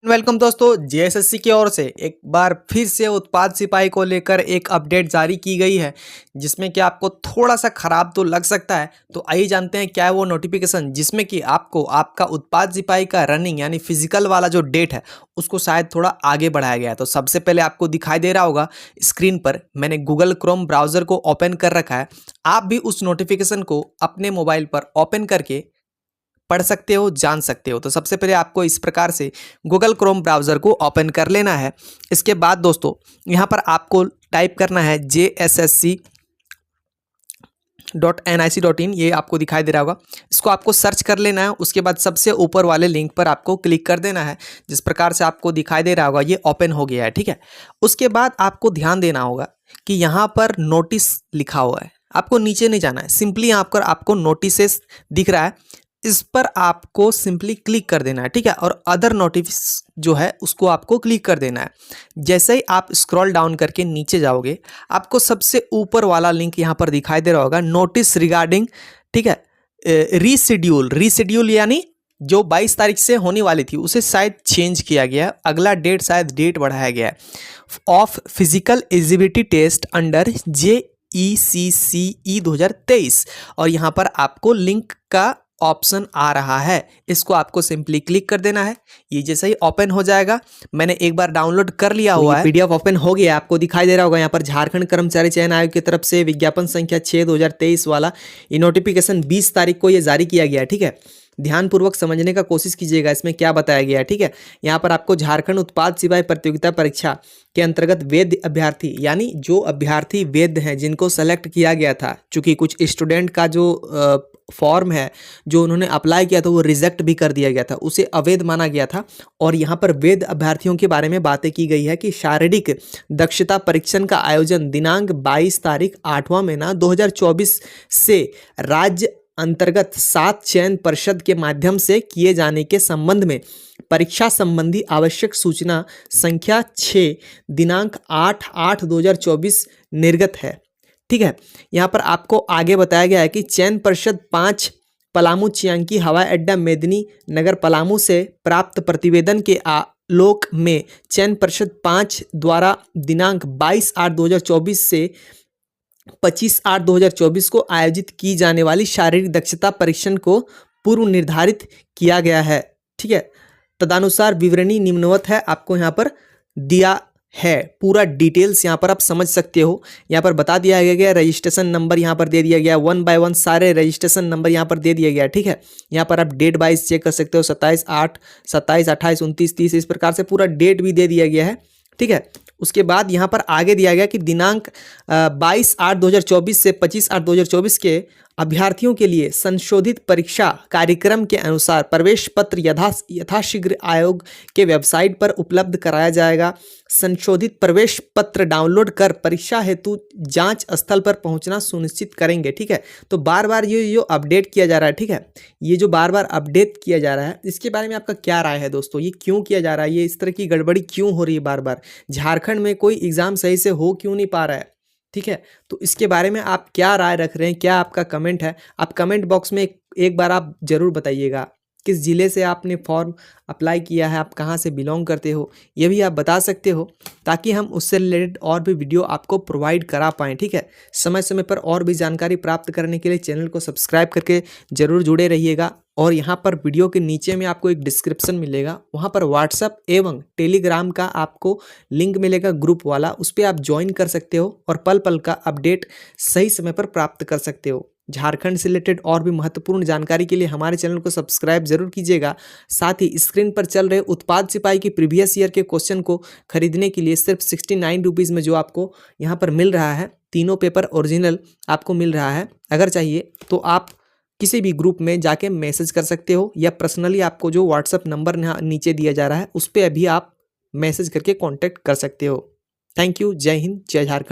Welcome दोस्तों, JSSC की ओर से एक बार फिर से उत्पाद सिपाही को लेकर एक अपडेट जारी की गई है, जिसमें कि आपको थोड़ा सा खराब तो लग सकता है। तो आइए जानते हैं क्या है वो नोटिफिकेशन जिसमें कि आपको आपका उत्पाद सिपाही का रनिंग यानी फिजिकल वाला जो डेट है उसको शायद थोड़ा आगे बढ़ाया गया है। तो सबसे पहले आपको दिखाई दे रहा होगा स्क्रीन पर, मैंने गूगल क्रोम ब्राउजर को ओपन कर रखा है। आप भी उस नोटिफिकेशन को अपने मोबाइल पर ओपन करके पढ़ सकते हो, जान सकते हो। तो सबसे पहले आपको इस प्रकार से गूगल क्रोम ब्राउज़र को ओपन कर लेना है। इसके बाद दोस्तों यहाँ पर आपको टाइप करना है JSSC.nic.in, ये आपको दिखाई दे रहा होगा। इसको आपको सर्च कर लेना है। उसके बाद सबसे ऊपर वाले लिंक पर आपको क्लिक कर देना है। जिस प्रकार से आपको दिखाई दे रहा होगा ये ओपन हो गया है, ठीक है। उसके बाद आपको ध्यान देना होगा कि यहाँ पर नोटिस लिखा हुआ है, आपको नीचे नहीं जाना है। सिंपली यहाँ पर आपको नोटिसेस दिख रहा है, इस पर आपको सिंपली क्लिक कर देना है, ठीक है। और अदर नोटिस जो है उसको आपको क्लिक कर देना है। जैसे ही आप स्क्रॉल डाउन करके नीचे जाओगे, आपको सबसे ऊपर वाला लिंक यहाँ पर दिखाई दे रहा होगा, नोटिस रिगार्डिंग, ठीक है, रीशेड्यूल यानी जो 22 तारीख से होने वाली थी उसे शायद चेंज किया गया है। अगला डेट शायद डेट बढ़ाया गया है of physical eligibility test under JECCE 2023। और यहाँ पर आपको लिंक का ऑप्शन आ रहा है, इसको आपको सिंपली क्लिक कर देना है। ये जैसे ही ओपन हो जाएगा, मैंने एक बार डाउनलोड कर लिया हुआ है, PDF ओपन हो गया। आपको दिखाई दे रहा होगा यहाँ पर झारखंड कर्मचारी चयन आयोग की तरफ से विज्ञापन संख्या 6/2023 वाला ये नोटिफिकेशन 20 तारीख को ये जारी किया गया है, ठीक है। ध्यानपूर्वक समझने का कोशिश कीजिएगा इसमें क्या बताया गया है, ठीक है। यहाँ पर आपको झारखंड उत्पाद सिपाही प्रतियोगिता परीक्षा के अंतर्गत वैध अभ्यर्थी यानी जो अभ्यर्थी वैध हैं, जिनको सेलेक्ट किया गया था, चूंकि कुछ स्टूडेंट का जो फॉर्म है जो उन्होंने अप्लाई किया था वो रिजेक्ट भी कर दिया गया था, उसे अवैध माना गया था। और यहाँ पर वैध अभ्यर्थियों के बारे में बातें की गई है कि शारीरिक दक्षता परीक्षण का आयोजन दिनांक 22 तारीख 8वां महीना 2024 से राज्य अंतर्गत 7 चयन परिषद के माध्यम से किए जाने के संबंध में परीक्षा संबंधी आवश्यक सूचना संख्या 6 दिनांक 8/8/2024 निर्गत है, ठीक है। यहाँ पर आपको आगे बताया गया है कि चयन परिषद 5 पलामू चियांकी हवाई अड्डा मेदिनी नगर पलामू से प्राप्त प्रतिवेदन के आलोक में चयन परिषद 5 द्वारा दिनांक 22/8/2024 से 25/8/2024 को आयोजित की जाने वाली शारीरिक दक्षता परीक्षण को पूर्व निर्धारित किया गया है, ठीक है। तदनुसार विवरणी निम्नवत है, आपको यहाँ पर दिया है पूरा डिटेल्स, यहाँ पर आप समझ सकते हो। यहाँ पर बता दिया गया, रजिस्ट्रेशन नंबर यहाँ पर दे दिया गया, 1 बाय 1 सारे रजिस्ट्रेशन नंबर यहाँ पर दे दिया गया, ठीक है। यहाँ पर आप डेट वाइज चेक कर सकते हो, 27/8, 27, 28, 29, 30, इस प्रकार से पूरा डेट भी दे दिया गया है, ठीक है। उसके बाद यहाँ पर आगे दिया गया कि दिनांक 22/8/2024 से 25/8/2024 के अभ्यर्थियों के लिए संशोधित परीक्षा कार्यक्रम के अनुसार प्रवेश पत्र यथाशीघ्र आयोग के वेबसाइट पर उपलब्ध कराया जाएगा। संशोधित प्रवेश पत्र डाउनलोड कर परीक्षा हेतु जांच स्थल पर पहुंचना सुनिश्चित करेंगे, ठीक है। तो बार बार ये जो अपडेट किया जा रहा है, ठीक है, ये जो बार बार अपडेट किया जा रहा है, इसके बारे में आपका क्या राय है दोस्तों? ये क्यों किया जा रहा है? ये इस तरह की गड़बड़ी क्यों हो रही है बार बार? झारखंड में कोई एग्जाम सही से हो क्यों नहीं पा रहा है, ठीक है। तो इसके बारे में आप क्या राय रख रहे हैं, क्या आपका कमेंट है? आप कमेंट बॉक्स में एक बार आप जरूर बताइएगा। किस ज़िले से आपने फॉर्म अप्लाई किया है, आप कहाँ से बिलोंग करते हो, ये भी आप बता सकते हो, ताकि हम उससे रिलेटेड और भी वीडियो आपको प्रोवाइड करा पाएँ, ठीक है। समय समय पर और भी जानकारी प्राप्त करने के लिए चैनल को सब्सक्राइब करके ज़रूर जुड़े रहिएगा। और यहाँ पर वीडियो के नीचे में आपको एक डिस्क्रिप्शन मिलेगा, वहाँ पर व्हाट्सएप एवं टेलीग्राम का आपको लिंक मिलेगा ग्रुप वाला, उस पर आप ज्वाइन कर सकते हो और पल पल का अपडेट सही समय पर प्राप्त कर सकते हो। झारखंड से रिलेटेड और भी महत्वपूर्ण जानकारी के लिए हमारे चैनल को सब्सक्राइब जरूर कीजिएगा। साथ ही स्क्रीन पर चल रहे उत्पाद सिपाही की प्रीवियस ईयर के क्वेश्चन को खरीदने के लिए सिर्फ 69 रुपीज़ में जो आपको यहाँ पर मिल रहा है, तीनों पेपर ओरिजिनल आपको मिल रहा है। अगर चाहिए तो आप किसी भी ग्रुप में जाके मैसेज कर सकते हो, या पर्सनली आपको जो व्हाट्सएप नंबर नीचे दिया जा रहा है उस पर अभी आप मैसेज करके कांटेक्ट कर सकते हो। Thank you. जय हिंद, जय झारखंड।